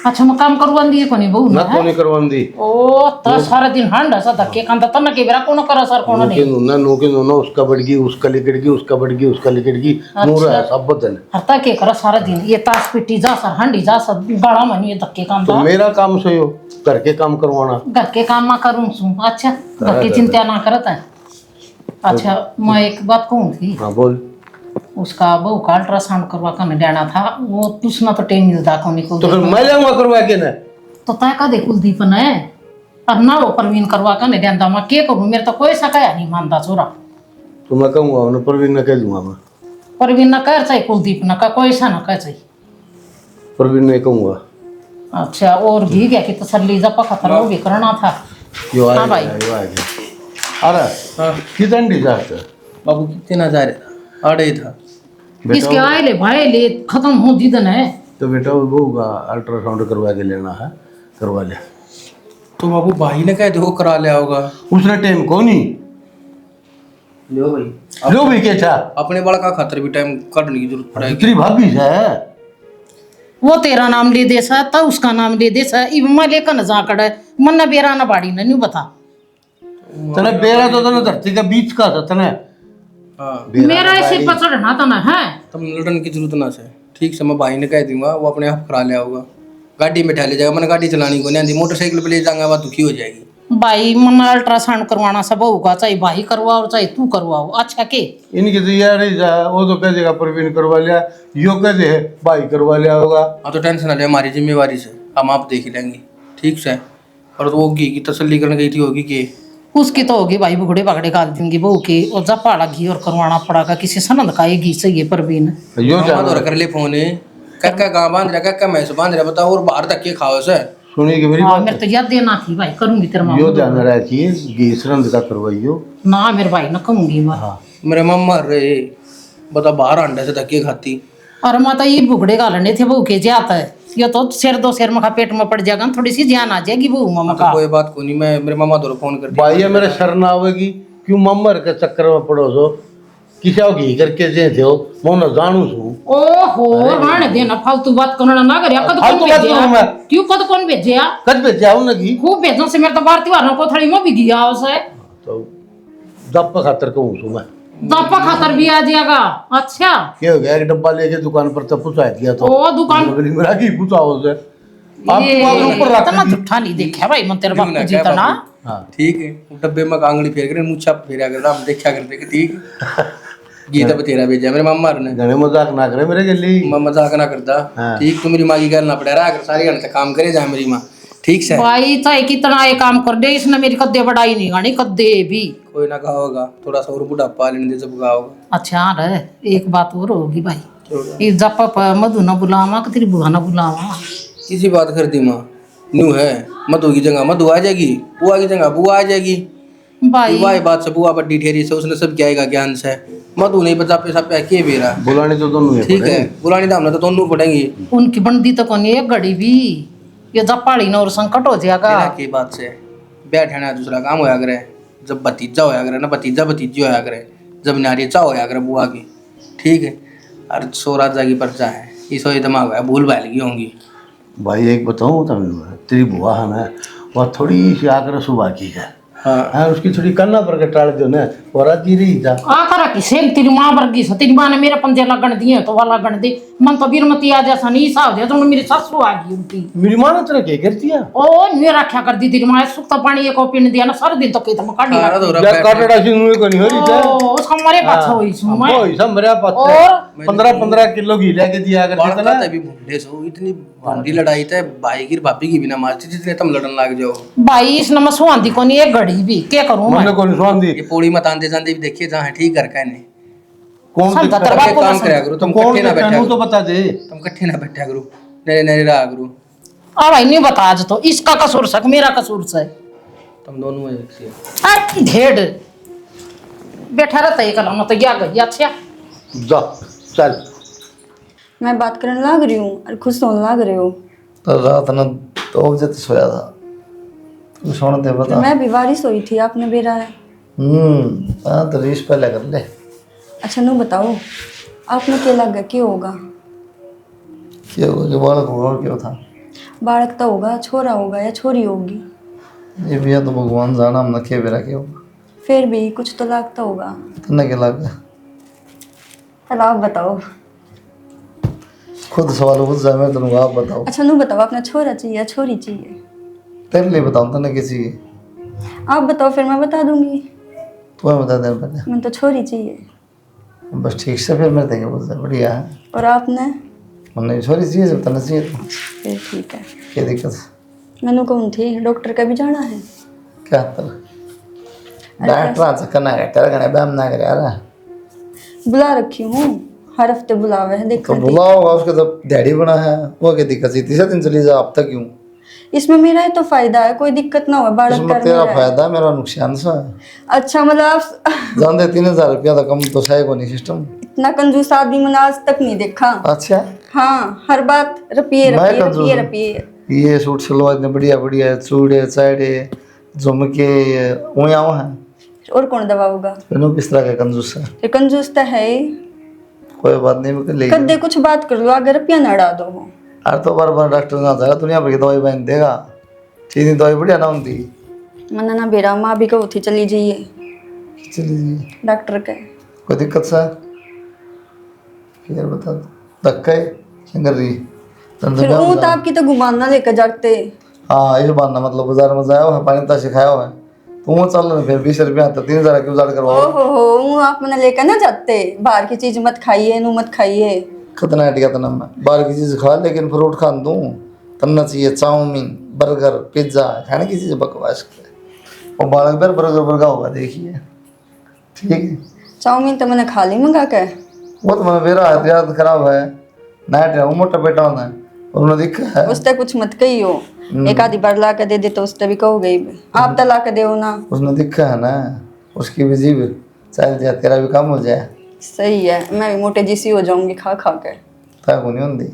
अच्छा मैं काम करवा दिए को नहीं बहू ना ना कोने करवान दी। ओ तो सारा दिन हांड सा धक्के खांदा तन के बेरा कौन करा सर कौन नहीं। नोके नोना उसका बढ़ गई, उसका लिकड़ गई, उसका बढ़ गई, उसका लिकड़ गई, नूरा है सब बदल। हरता के करा सारा दिन, ये ताश पिटी जा सर हांडी जा सर गड़ा मनी ये धक्के तो खांदा। मेरा काम सही हो, घर के काम करवाना। घर के काम ना करूँ सू, अच्छा घर की चिंता ना करता है। अच्छा मैं एक बात कहूँ थी, हाँ बोल। उसका बहू का अल्ट्रासाउंड करवा कर देना था, वो पूछना तो टाइम मिलता को नहीं। तो फिर मैं जाऊंगा करवा के ना। तो तय का दे कुलदीप ने और ना वो प्रवीण करवा कर नहीं देता, मैं क्या करूँ, मेरे तो कोई सकाया नहीं मानता छोरा। तो मैं कहूँगा उन्हें, प्रवीण ने कह दूंगा मैं। प्रवीण न कर चाहिए, कुलदीप न का कोई सा न कर चाहिए। प्रवीण ने कहूँगा। अच्छा और घी गया कि तसल्ली जपा खतर वो भी करना था। यो हाँ आ भाई। गया, यो आ गया। अरे कितन डीजा बाबू कितने ना जा रहे आड़े था इसके आए ले भाई ले खत्म हो दीदन है। तो बेटा वो बहू का अल्ट्रासाउंड करवा के लेना है, करवा ले। तो बाबू भाई ने कह दो करा लिया होगा, उसने टाइम को नहीं लो भाई, लो भी क्या था अपने बड़ा का खातर भी टाइम काटने की जरूरत पड़ेगी। तेरी भाभी है वो तेरा नाम ले दे सा तो उसका नाम ले दे सा, इब मैं लेकर न जा कड़े मन न बेरा न बाड़ी न नहीं बता। तने बेरा तो तने धरती का बीच का था तने। हाँ मेरा ऐसे पचड़ना था ना है। तब लड़न की जरूरत ना से। ठीक से मैं भाई ने कह दूंगा, वो अपने आप करा लिया होगा, गाड़ी में बैठा ले जाएगा। मैंने गाड़ी चलानी को नहीं आती, मोटरसाइकिल पे ले जाऊंगा, वह दुखी हो जाएगी। भाई मन अल्ट्रासाउंड करवाना सब होगा, चाहे भाई करवाओ चाहे तू करवाओ। अच्छा के इनकी तो यार ही जा, वो तो कह देगा प्रवीण करवा लिया, यो कह दे भाई करवा लिया होगा। हाँ तो टेंशन ना ले, हमारी जिम्मेवारी से हम आप देख लेंगे। ठीक से और तो वो घी की तसल्ली करने गई थी होगी कि उसकी तो होगी भाई, भुगड़े पकड़े गाल दूंगी बहू के, और जब पाड़ा घी और करवाना पड़ेगा किसी सनंद का ये घी चाहिए प्रवीण। यो तो कर ले फोन कक्का कहाँ बांध रहा, कक्का मैस बांध रहा, बताओ और बाहर तक के खाओ से। सुनी कि मेरी हाँ बात मेरे तो याद देना थी भाई, करूंगी तेरे माँ यो ध्यान रखिए, गीसरंद का करवाइयो ना मेरे भाई न कहूंगी मैं। मेरे मम्मा रहे बता बाहर अंडे से धक्के खाती। और माता ये भुगड़े गालने थे बहू के जाता है, ये तो शेर 2 शेर मखा पेट में पड़ जाएगा, थोड़ी सी जान आ जाएगी बहू मम्मा का। कोई बात को नहीं, मैं मेरे मामा दो फोन कर भाई ये मेरे शरण आवेगी, क्यों मम्मर के चक्कर में पड़ो सो, किसी घी करके जे थे मैं न जानू छू। ओहो राण देना फालतू बात करना ना करे, कद फालतू कौन बात करूं भेजिया मैं? क्यों कद कौन भेजिया? कद पे जाऊँ ना घी खूब भेजो से मेरे तो बार त्योहारों को थड़ी में भी गया उसे तो दप खातर कहूँ छू मैं। दापा खातर भी आ जाएगा। अच्छा क्या हो गया, एक डब्बा लेके दुकान पर तब पूछा दिया तो ओ दुकान बगली में रखी पूछा उसे, आप ये तो बात ऊपर इतना रख दी। झूठा नहीं देखा भाई मन तेरे क्यों बाप ना, को क्या जीतना। हाँ ठीक है डब्बे में आंगली फेर कर मुच्छा फेरा कर हम देखा करते कि ठीक गीता बतेरा भेजा मेरे मम्मा ने। घने मजाक ना करे मेरे गली। मैं मजाक ना करता। हाँ। ठीक तू मेरी माँ की गल ना पड़ा रहा, अगर सारी घंटे काम करे जा मेरी माँ। ठीक से भाई चाहे कितना ये काम कर दे, इसने मेरी कद्दे बढ़ाई नहीं गानी कद्दे भी। कोई ना कहा होगा, थोड़ा सा और बुढ़ापा लेने दे जब कहा होगा। अच्छा रे एक बात और होगी भाई, ये जप्पा मधु न बुलावा कि तेरी बुआ न बुलावा। किसी बात कर दी माँ न्यू है, मधु की जगह मधु आ जाएगी, बुआ की जगह बुआ आ जाएगी। भाई बुआ बात से बुआ बड्डी ठेरी से उसने सब क्या आएगा ज्ञान से। मधु नहीं बचा पैसा पे के बेरा। बुलाने तो दोनों ही ठीक है बुलानी दाम तो दोनों पड़ेंगी। उनकी बंदी तो कौन एक घड़ी भी, ये जप्पाड़ी न और संकट हो जाएगा। बिना की बात से बैठना दूसरा काम होया करे, जब भतीजा होया करे ना भतीजा भतीजी होया करे, जब नारीचा होया करे बुआ की। ठीक है और सोरा जागी पर्चा है इस वजह दिमाग है भूल भाल की होंगी। भाई एक बताऊँ तुम्हें, तेरी बुआ है ना वह थोड़ी सी आकर सुबह की है, हाँ उसकी थोड़ी कन्ना पर के टाल दो ना और जी रही जा आखरा की सेम तेरी मां वर्गी से तेरी मां ने मेरे पंजे लगन दिए तो वाला लगन दे मन तो बीरमती आ जैसा नहीं सा हो जाए तो मेरी सासू आ गई उनकी मेरी माँ ने तेरा क्या करती है ओ मेरा क्या कर दी तेरी मां सुखता पानी एक पिन दिया ना सारे दिन तो खेत में काट हाँ, लिया तो या काटड़ा सी मुझे को नहीं हो रही था ओ उसका मरे पाछा हुई सुन मैं वो सब मेरे पास और 15-15 किलो घी लेके दिया अगर बाढ़ कितना का तभी भूले सो इतनी भंडी लड़ाई थे भाई की भाभी की बिना मारती जितने तुम लड़न लग जाओ भाई इस नमक सुहांदी को नहीं एक घड़ी भी क्या करूं मैं मैंने कौन स्वान दी ये पोड़ी मत आंदे जाते भी देखिए जहाँ ठीक कर कहने कौन समझा दिक्कत तेरा है? बाप को काम ना करा करो तुम कौन इकट्ठे ना दिक्कत है? बैठा मुझे तो बता दे तुम इकट्ठे ना बैठा करो नरे नरे रहा करो अब भाई नहीं बता आज तो इसका कसूर सक मेरा कसूर से तुम दोनों में एक से ढेड बैठा रहता है कल तो क्या गई अच्छा जा चल मैं बात करने लग रही हूँ और खुश होने लग रहे हो। तो रात न 2 बजे तो सोया था तू सोने दे बता मैं भी बारिश हुई थी आपने बेरा है। हाँ तो रीस पहले कर ले अच्छा नो बताओ आपने क्या लगा क्या होगा? क्या हुआ कि बालक होगा और क्या था बालक तो होगा, छोरा होगा या छोरी होगी? ये भी है तो भगवान जाना हम नखे बेरा के होगा फिर भी कुछ तो लगता होगा। तन्ने क्या लग चलो आप बताओ। खुद सवाल पूछ जाए मैं तुमको आप बताओ अच्छा नो बताओ आपने छोरा चाहिए या छोरी चाहिए? तेरे लिए बताऊँ तन्ने किसी की आप बताओ फिर मैं बता दूंगी। तुम्हें बता देना पहले मैं तो छोरी चाहिए। बस ठीक से फिर मेरे देंगे बोलते बढ़िया है और आपने? हमने छोरी चाहिए जब तन्ने चाहिए तो फिर ठीक है। क्या दिक्कत है मैंने कौन थी डॉक्टर का भी जाना है। क्या तर डॉक्टर चक्कर ना कर तेरा कहने बैम ना कर यार बुला रखी हूँ हर हफ्ते बुलावे है तो देखो। बुलाओगा उसके तो डैडी बना है वो क्या दिक्कत है तीसरे दिन चली जा अब तक क्यों इसमें मेरा ही तो फायदा है, कोई दिक्कत ना हो। बालक इसमें कर तेरा मेरा है। फायदा है मेरा नुकसान सा है अच्छा मतलब आप जान दे 3,000 रुपया तो कम तो सही को नहीं सिस्टम इतना कंजूस आदमी मैंने आज तक नहीं देखा। अच्छा हाँ हर बात रुपये मैं रुपये कंजूस रुपये हूँ। रुपये। ये सूट सलवार इतने बढ़िया बढ़िया चूड़े चाड़े झुमके वही आओ हैं और कौन दबाऊगा? इन्हों किस तरह का कंजूस है ये कंजूस तो है ही। कोई बात नहीं मैं ले कदे कुछ बात कर लो अगर रुपया ना अड़ा दो। अरे तो बार बार डॉक्टर ना जाएगा दुनिया भर की दवाई बहन देगा चीनी दवाई बढ़िया ना होती मना ना बेरा माँ भी कहो थी चली जाइए चलिए डॉक्टर के। कोई दिक्कत सा फिर बता दो धक्का है क्या कर रही फिर वो तो आपकी तो घुमाना लेकर जाते। हाँ ये बात ना मतलब बाजार में जाया हुआ है पानी ता सिखाया हुआ है तो वो चल रहे फिर 20 रुपया आता 3,000 की उजाड़ करवाओ ओहो वो आप मैंने लेकर ना जाते बाहर की चीज मत खाइए नू मत खाइए। कितना हटिया था मैं बाहर की चीज़ खा लेकिन फ्रूट खा दूँ तन्ना चाहिए चाउमीन बर्गर पिज्ज़ा खाने की चीज़ बकवास कर और बालक बेर बर्गर बर्गर होगा देखिए ठीक है चाउमीन तो मैंने खा ली मंगा के। वो तो मैं मेरा याद खराब है नाइट है वो मोटा पेटा होता है और उन्हें दिक्कत है उससे कुछ मत कही हो। एक आधी बार ला के दे दे तो उससे भी कहो गई आप तो ला के दे ना। उसने दिक्कत है ना उसकी भी जीव चल जाए तेरा भी कम हो जाए सही है मैं भी मोटे जैसी हो जाऊंगी खा खा के। तक नहीं होती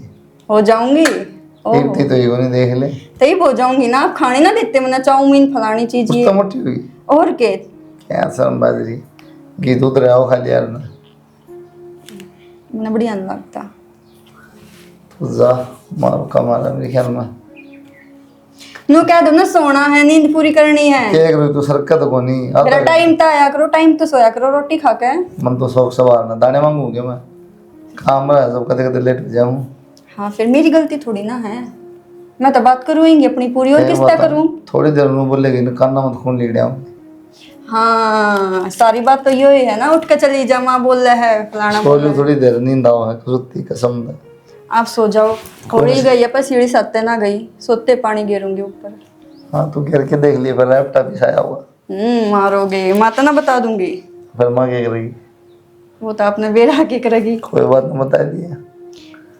हो जाऊंगी एक थी तो ये नहीं देख ले तही हो जाऊंगी ना। आप खाने ना देते मैंने चाउमीन फलानी चीज कुछ ये तो मोटी हुई और के क्या शर्म बाजरी घी दूध रहा हो खाली यार ना मैंने बढ़िया नहीं लगता। तो जा मारो कमाल है मेरे ख्याल में नो कह दो ना सोना है नींद पूरी करनी है। क्या करो तू सरकत को नहीं मेरा टाइम तो आया करो टाइम तो सोया करो रोटी खा के। मन तो शौक सवार ना दाने मांगूंगे मैं काम रहा है सब कदे कदे लेट जाऊं हाँ फिर मेरी गलती थोड़ी ना है। मैं तो बात करूँगी अपनी पूरी और किसका करूँ। थोड़ी देर में बोलेगी ना कान्ना मत खून लीड़ आऊं हाँ सारी बात तो यही है ना उठ के चली जा माँ बोल रहा है फलाना बोल रहा है। थोड़ी देर नींद आओ है सुत्ती कसम दे आप सो जाओ। थोड़ी गई पर सीढ़ी सत्ते ना गई सोते पानी गिरूंगी ऊपर। हाँ तू गिर के देख लिया फिर रैपटा भी छाया हुआ मारोगे माता ना बता दूंगी। फिर माँ क्या करेगी वो तो आपने बेरा की करेगी। कोई बात नहीं बता दिया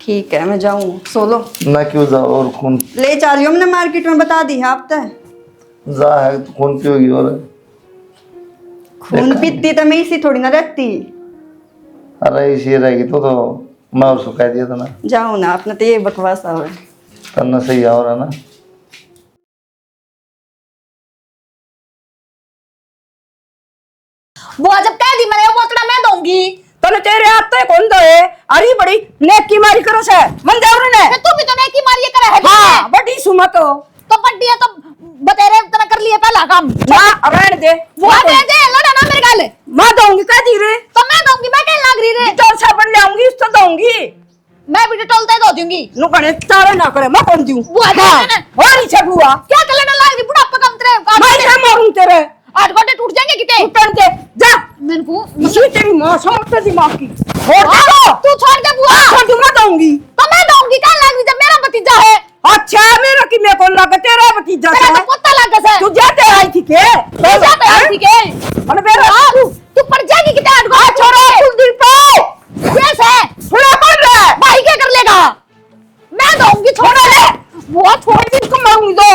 ठीक है मैं जाऊँ सो लो। ना क्यों जाओ और खून ले जा रही हूँ मैंने मार्केट में बता दी है आप तो। जा है तो खून पियोगी और खून पीती तो मैं इसी थोड़ी ना रहती। अरे इसी रहेगी तो मैं उसको कह दिया था ना जाओ ना आपने तो ये बकवास आ करना सही हो रहा ना वो जब कह दी मैंने वो बोतला मैं दूंगी। तने तेरे हाथ तो कौन दो है अरे बड़ी नेक की मारी करो से मन देवर ने तू भी तो नेकी मारिए करे है हाँ बड़ी सुमत हो तो बड्डी है तो बतेरे तना कर लिए पहला काम। ना रहने दे बुआ दे दे लड़ा ना मेरे गाल। मैं दूंगी का दी रे तो मैं दूंगी, मैं क्या लाग रही रे। डिटॉल साबुन ले आऊंगी उसको दूंगी। मैं भी डिटॉल दे दूंगी। नु कने तारे ना करे मैं कौन दूं बुआ दे ना। और नीचे बुआ क्या कर लेना लाग रही बुढ़ापा कम तेरे। मैं क्या मारूं तेरे 8 गोटे टूट जाएंगे किते। टूटन दे जा मेरे को इसी तेरी मां समझ दिमाग की छोड़ दे तो तू छोड़ दे बुआ। छोड़ दूं मैं दूंगी तो मैं दूंगी क्या लाग रही जब मेरा भतीजा है। अच्छा मेरा कि मैं कौन लगा तेरा भतीजा तेरा है तो कुत्ता लग गया है। तू जाते आई थी के तू जाते आई थी के। अरे मेरा तू पड़ जाएगी किते 8 गोटे। छोड़ो कुलदीप पे कैसे थोड़ा कर रहा है भाई क्या कर लेगा। मैं दूंगी छोड़ो ले। बुआ छोड़ दे इसको मारूंगी दो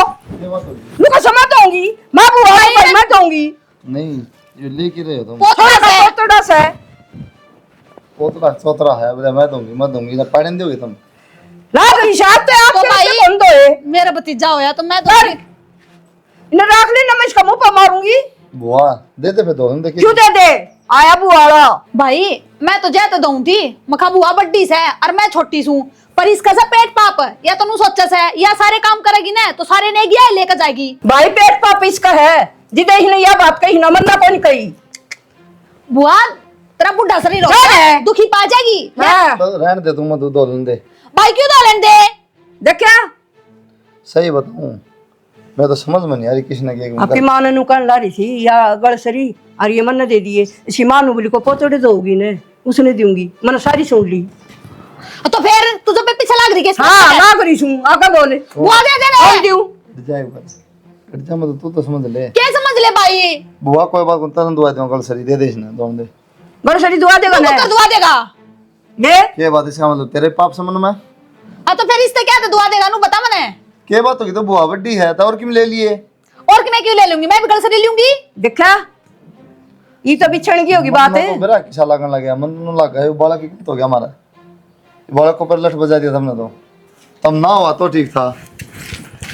लुका समझ दूंगी मैं बुआ को मैं दूंगी नहीं ये लेके रहे हो तुम। पोतरा से थोड़ा सा पोतरा सोतरा है बोले मैं दूंगी ना पढ़ने दोगे तुम। लाग हिसाब ते आप तो कैसे भाई कौन दो है मेरा भतीजा होया तो मैं दूंगी। इन्हें रख लेना मैं इसका मुंह पर मारूंगी बुआ दे दे फिर दो हम देखिए। क्यों दे दे आया बुआड़ा भाई मैं तो जाते दूं थी मखा बुआ बड्डी से और मैं छोटी सू पर इसका सा पेट पाप या तो नु सोचा से या सारे काम करेगी ना तो सारे ने गया लेकर जाएगी। भाई पेट पाप इसका है जिदे ही ने यह बात कही ना मन्ना कौन कही बुआ तेरा बुढ़ा शरीर हो चल है। दुखी पा जाएगी। हाँ तो रहने दे तुम दो दे। भाई क्यों डालन दे। देखा सही बताऊं मैं तो समझ में नहीं आ रही किसी ने क्या आपकी माँ ने नुकान ला रही थी या गड़सरी और ये मन दे दिए इसी माँ नुबली को पोतोड़े दोगी ने उसने दूंगी मैंने सारी सुन ली। तो फिर तुझे पे पीछे लग रही है। हाँ ना करी सुन आका बोले बुआ दे दे और रे। दूं जाए कट जा मत तू तो समझ ले। क्या समझ ले भाई। बुआ कोई बात को तन दुआ दूं कल सरी दे देश ना दोन दे। गड़सरी दुआ देगा तू ना कर दुआ देगा। ले क्या बात इसका मतलब तेरे पाप समझ में हाँ तो फिर इससे क्या दुआ देगा नु बता मने। क्या बात होगी तो बुआ बड्डी है तो और क्यों ले लिए। और कि मैं क्यों ले लूंगी मैं भी कल से ले लूंगी। देखा ये तो बिछड़ की होगी बात है तो मेरा किसा लगन लग गया मन नु लग गया बाला की तो गया हमारा बाला को पर लठ बजा दिया तुमने तो तब ना हुआ तो ठीक था।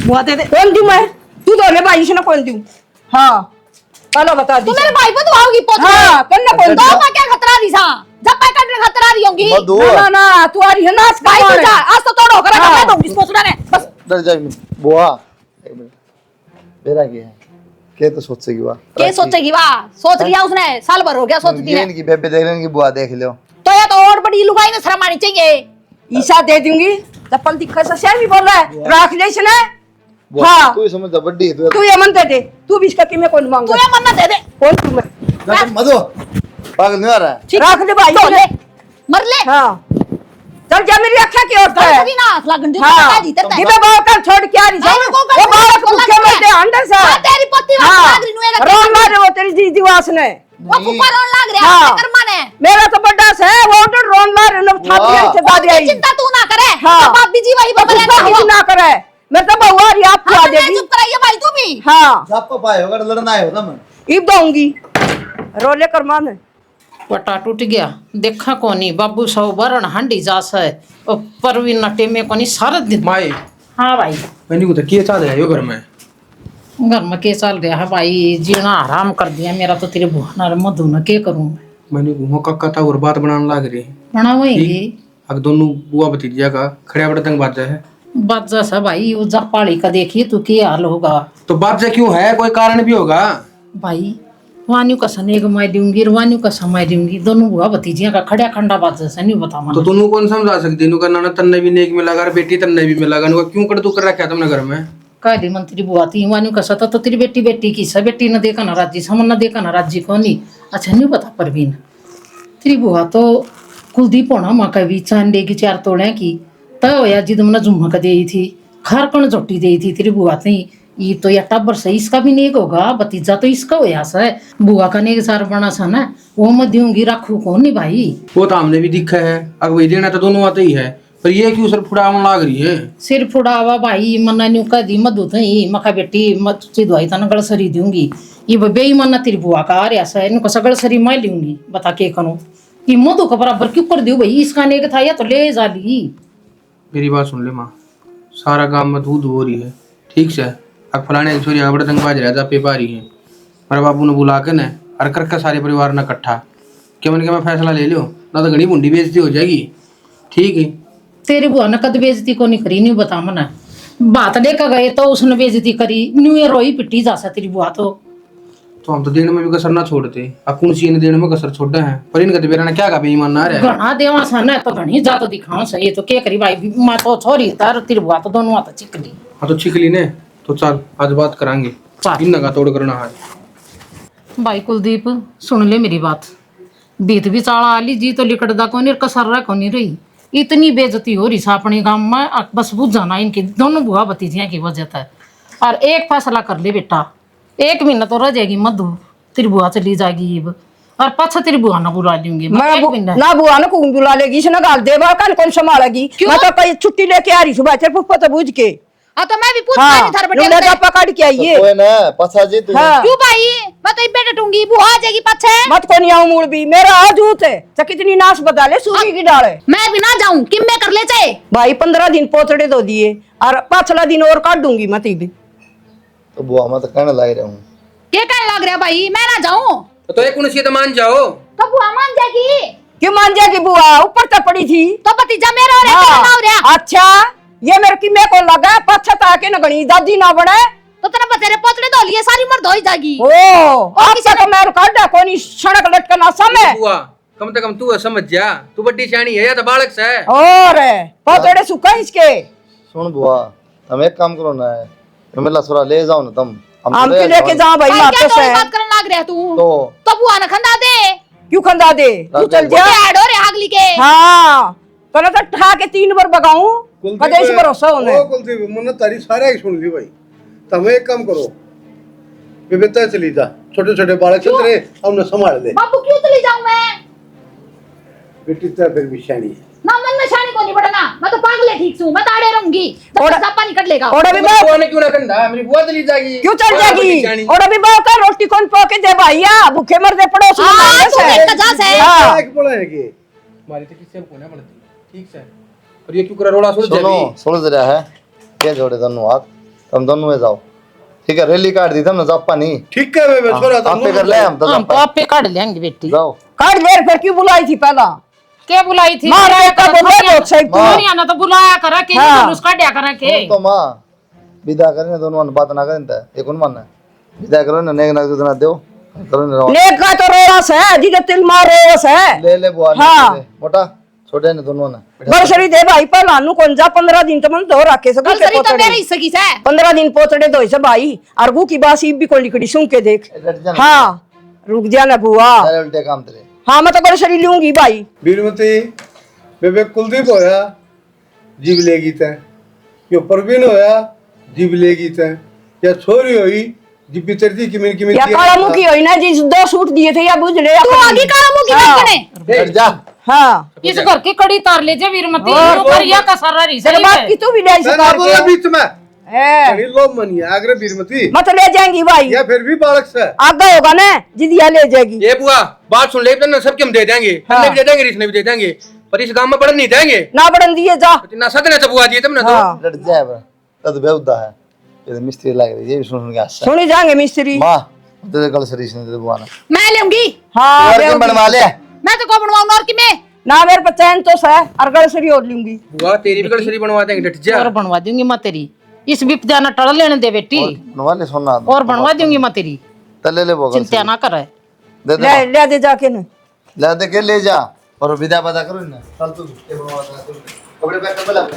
बुआ दे दे। कौन दूं मैं तू तो ले भाई से ना कौन दूं। हाँ पहला बता दी तू मेरे भाई पे दुआओगी पोत। हाँ कन्ना कौन तो दूं मैं क्या खतरा रही सा जब मैं कटने खतरा रही होंगी। मधु ना ना तू आ रही है ना भाई तू जा आज तो तोड़ होकर हाँ। मैं दूंगी पोतरा ने बस। डर जाए बुआ एक मिनट मेरा क्या है क्या तो सोचेगी बुआ क्या सोचेगी वाह सोच लिया उसने साल भर हो गया सोचती ये है। इनकी बेबे देख लेंगे बुआ देख लो। तो या तो और बड़ी लुगाई ने शर्म आनी चाहिए। ईसा दे दूंगी चप्पल दिखा सा भी बोल रहा है राख ले इसने। बुआ हाँ। तू ही समझ जा बड्डी है तू ये मन दे दे तू भी इसका कि मैं कौन तू मांगा ये मन्नत दे दे। कौन तू मैं मधु पागल नहीं आ रहा है। ठीक राख दे भाई तो ले मर ले। हाँ चल जा मेरी अखा की ओर गल है कभी ना लगन दी हाँ बता दी तेरे ये बाल का छोड़ के आ रही नहीं, वो कर- वो बाल को भूखे मरते अंडर सा हाँ, तेरी पत्ती वाली हाँ लाग रही नु एगा रोन मारे वो तेरी दीदी वास ने वो फुफा रोन लाग रहा हाँ। है कर्मा ने। मेरा तो बड़ा सा है वो तो रोन मारे न छाती से वो दादी आई उसकी चिंता तू ना करे। हाँ। तो बाप भी जी वही बबले उसका ना कुछ ना करे मैं तो बहुआ रही आप हाँ आ तो मैं देगी चुप कराइए भाई तू भी। हाँ आपको पाए होगा लड़ना है होता मैं ईब दूंगी रोले कर मान पटा टूट गया देखा कोनी बाबू सौ बरण हांडी जास है और परवीन नटे में कोनी सारा दिन। माए हाँ भाई मैंने कुछ किया चाह रहा है यो घर में घर में के चल रहा है भाई जीना हराम कर दिया मेरा तो तेरे बुआ न मधु न के करूं मैं। मैंने घूमा कक्का था और बात बनाने लग रही है बना वही अब दोनों बुआ भतीजिया का खड़िया बड़ा तंग बाजा है बाजा सा भाई वो जापाड़ी का देखिए तू क्या हाल होगा। तो बाजा क्यों है कोई कारण भी होगा। भाई वान्यू का सनेग मैं दूंगी वान्यू का समय दूंगी दोनों बुआ भतीजियां का खड़ा खंडा बाजा से नहीं बता तो मन दोनों कौन समझा सकती नु करना तन्ने भी नेक में लगा बेटी तन्ने भी में लगा नु क्यों कर तू कर रखा तुमने घर में कायदे मंत्री बुआ थी वान्यू का सता तो तेरी बेटी बेटी की सब बेटी न देखा ना राज्य समन न देखा ना राज्य को नहीं। अच्छा नहीं बता परवीन तेरी बुआ तो कुलदीप होना माँ का भी चांदे की 4 तोड़े की तय या जिद मन जुम्मा का दी थी खारकन झोटी दी थी तेरी बुआ थी ये तो या टब्बर से इसका भी नेक होगा भतीजा तो इसका होया सा है बुआ का नेक सार बना सा ना वो मैं दूंगी रखू कौन नहीं भाई। वो तो हमने भी दिखा है अब वही देना तो दोनों आते ही है पर ये क्यों सर फुड़ावन लाग रही है। सिर फुड़ावा भाई मना न्यू का दी मधु थी मखा बेटी मत ची दवाई तना गड़सरी दूंगी ये बेईमाना तेरी बुआ का आ रहा सा इनको सा गड़सरी मैं लूंगी बता के करूं ये मधु का बराबर क्यों कर दियो भाई इसका नेक था या तो ले जा ली। मेरी बात सुन ले माँ सारा गांव में दूध हो रही है ठीक से अब फलाने छोरी बड़े तंग बाज रहा पे पा रही है मेरे बाबू ने बुला के ना और कर सारे परिवार ने इकट्ठा क्या मैंने मैं फैसला ले लो ना तो घड़ी मुंडी बेइज्जती हो जाएगी ठीक है। तेरी बुआ ने कद बेइज्जती को नहीं करी नहीं बता मना बात लेकर गए तो उसने बेइज्जती करी, न्यू ईयर रोई पिट्टी जा सा तेरी बुआ तो हम तो देने में भी कसर ना छोड़ते, अकुण सी ने देने में कसर छोड़ा है, पर इनका तो बेरा ने क्या का बेईमान ना रहा घना देवा सा ना तो घनी जा तो दिखाओ सही तो के करी भाई मैं तो छोरी तार तेरी बुआ तो दोनों आता चिकली। हाँ तो छिकली ने तो चल आज बात करांगे, चल। इन का तोड़ करना है। भाई कुलदीप सुन ले मेरी बात, बीत भी चाला आली जी तो लिकड़दा कोनी और कसर रहा कोनी रही, इतनी बेइज्जती हो रही सा अपने गांव में, बस बुझ जाना इनकी दोनों बुआ भतीजियां की वजह है। और एक फैसला कर ले बेटा, 1 महीना तो रह जाएगी मधु, तेरी बुआ चली जाएगी अब, और पाछा तेरी बुआ ना बुला लूंगी मैं 1 महीना। ना बुआ ना कौन बुला लेगी, इसने गाल देवा कल कौन संभालेगी। मैं तो कहीं छुट्टी लेके आ रही सुबह तेरे पुप्पा तो बुझ के। हाँ तो मैं भी पूछ हाँ रही थी लुंडा बेटे जा पकड़ के आइए। कोई ना पछा जी तू हाँ क्यों भाई, मैं तो इब्बे डटूंगी, बुआ आ जाएगी पछे। मत को नहीं आऊं मूल भी, मेरा आजूत है तो कितनी नाश बता ले सूखी की डाले। मैं भी ना जाऊं, किम्मे कर ले चाहे भाई 15 दिन पोतड़े दो दिए और 5 दिन और काट दूंगी मैं तीबी। तो बुआ मैं तो कहने लग रहा हूँ क्या कहने लग रहा भाई, मैं ना जाऊं तो एक उनसे तो मान जाओ। तो बुआ मान जाएगी। क्यों मान जाएगी बुआ, ऊपर तक पड़ी थी। तो भतीजा मेरा और एक ना हो रहा। अच्छा ये मेरे की मेरे को लगा पछता के न गणी दादी ना बने तो तेरे बतेरे पोतड़े धो लिए, सारी उम्र धोई जाएगी। ओ आप तो मेरे काटा कोनी सड़क लटकना समय। बुआ कम से कम तू समझ जा, तू बड्डी शानी है या तो बालक से है। और पोतड़े सुखा इसके। सुन बुआ तुम एक काम करो ना, मेला थोड़ा ले जाओ ना तुम, हम क्यों लेके जाओ भाई भाई क्या मार्केट तो से। बात करने लग रहा तू। तो तो बुआ ना खंदा दे। क्यों खंदा दे, तू चल जा। ऐड हो रहे आगली के। हाँ तो ना तो ठा के 3 बार बगाऊं कदे इस भरोसा होने। ओ कुलदीप मैंने तारी सारे की सुन ली भाई, तुम एक काम करो बेबेता चली जा, छोटे छोटे बालक चल रहे हमने संभाल ले। बाबू क्यों चली जाऊं मैं, बेटी तो फिर भी शानी है ना मन में शानी को नहीं बढ़ना, मैं तो पागल है ठीक हूं, मैं ताड़े रहूंगी तो ओड़ा- पानी कट लेगा। और अभी मेरी बुआ ने क्यों ना कंधा, मेरी बुआ चली जाएगी। क्यों चल बुआ जाएगी। बड्डी शानी। और अभी बाप का रोटी कौन पोके दे भैया, भूखे मर दे पड़ोस में हाँ, मांगे तू से। देख जा से। हाँ। क्या बोला है कि हमारी तो किसी को ना पड़ती, ठीक से। और ये क्यों कर रोड़ा सुन सुनो सुन जरा है क्या जोड़े दोनों हाथ, तुम दोनों में जाओ ठीक है, रैली काट दी तुम ना जापा नहीं ठीक है बेबे छोरा आप पे कर ले, हम तो हम तो जापा आप पे काट लेंगे बेटी। जाओ। काट देर फिर क्यों बुलाई थी पहला। क्या बुलाई थी, मार बुलाया का करा, बोले थोड़ी तो सही तू। थोड़ी आना तो बुलाया करा के हाँ। जुलूस काटिया करा के। सुन तो माँ विदा करें दोनों बात ना करें तो ये कौन मानना है, विदा करो ना नेक नाक दूध ना दो करो ना नेक का तो रोस है जिधर तिल मार रोस है। ले ले बुआ हाँ। ले ले मोटा छोटे ने दोनों ने बरसरी दे भाई पहला नु कौन जा 15 दिन तो मन धो रखे सब कल सरी तो मेरे हिस्से की से। 15 दिन पोतड़े धोई से भाई और गु की बासी भी को लिकड़ी सुन के देख। हाँ रुक जा ना बुआ। सारे उल्टे काम तेरे हाँ मैं तो बरसरी लूंगी भाई। बीरमती बेबे कुलदीप होया जीव लेगी तय, यो परवीन होया जीव लेगी तय, या छोरी होई जीव बिचरती की मिनकी या काला मुखी होई ना जी 2 सूट दिए थे या बुझ ले। तू आगे काला मुंह की हाँ। मत बने। हट जा हाँ इस घर की कड़ी तार ले जे वीरमती, और यो करिया का सारा रही तेरे सही बाप है। की तू भी ले ना ना बोला सका बीच में है। कहीं लोग मनी आगरे बीरमती मत ले जाएंगी भाई, या फिर भी बालक से आगा होगा ना जिदिया ले जाएगी। ये बुआ बात सुन ले तो सबके हम दे देंगे, तन्ने भी दे देंगे, रिश्ते भी दे देंगे, पर इस गांव में पढ़न नहीं देंगे ना बढ़न दिए जा। ना सदने से बुआ दिए तुमने तो। हाँ हट जा बरा तद बेउदा है, ये तो मिस्त्री लग रही है, ये भी सुन के आशा सुनी जाएंगे मिस्त्री। माँ तेरे कल सरीश ने तेरे बुआ ने मैं लूंगी, हाँ और ले क्यों बनवा ले मैं तो को बनवाऊंगा और कि मैं ना मेरे पे चैन तो है और गलसरी और लूंगी। बुआ तेरी भी गलसरी बनवा देंगे, डट जा। और बनवा दूंगी मैं तेरी, इस विपदा ना टल लेने दे बेटी, बनवा ले सोना और बनवा दूंगी मैं तेरी, तले ले बोगल चिंता ना करे। दे दे ले ले दे जाके ना। ला दे के ले जा और विदा पता करो ना चल तू ये बनवा दे कपड़े पैक कर ला